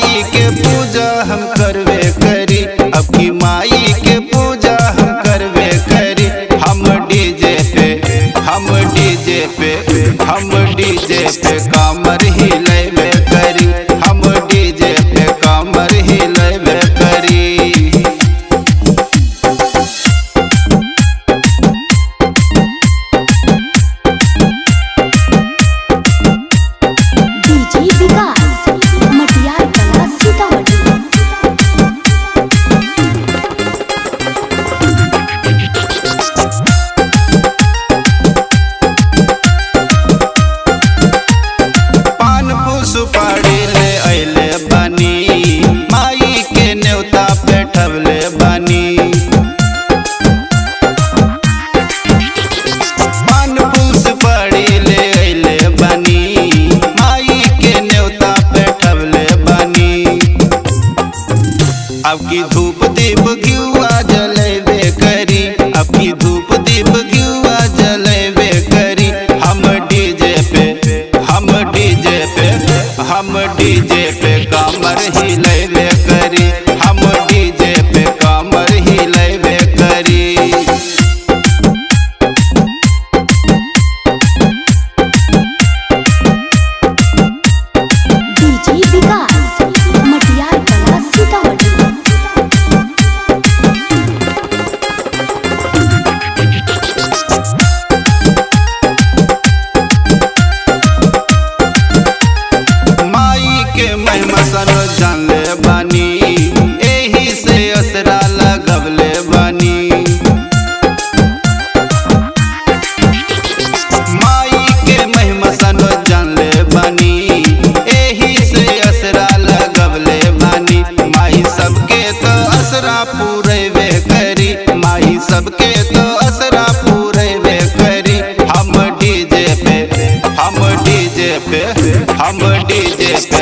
माई के पूजा हम करवे करी, अब की माई के पूजा हम करवे करी। हम डीजे पे कामर हिलैबे करी, हम डीजे पे कामर हिलैबे करी। सुपारी ले अइले बानी, माई के न्योता पे ठवले बानी। पान फूल सुपारी ले अइले बानी, माई के न्योता पे ठवले बानी। अब की धूप दीप घिउआ जलैबे करी, अब की धूप दीप घिउआ जलैबे करी। हम डीजे पे कामर हिलैबे करी, हम डीजे पे कामर हिलैबे करी। डीजे विकास मटियार कला सीतामढ़ी। महिमा सनो जानले बानी, एही से असरा लगवले बानी। माई के महिमा सनो जानले बानी, एही से असरा लगवले बानी। माई सबके तो असरा पूरेबे करी, माई सबके तो असरा पूरेबे करी। हम डीजे पे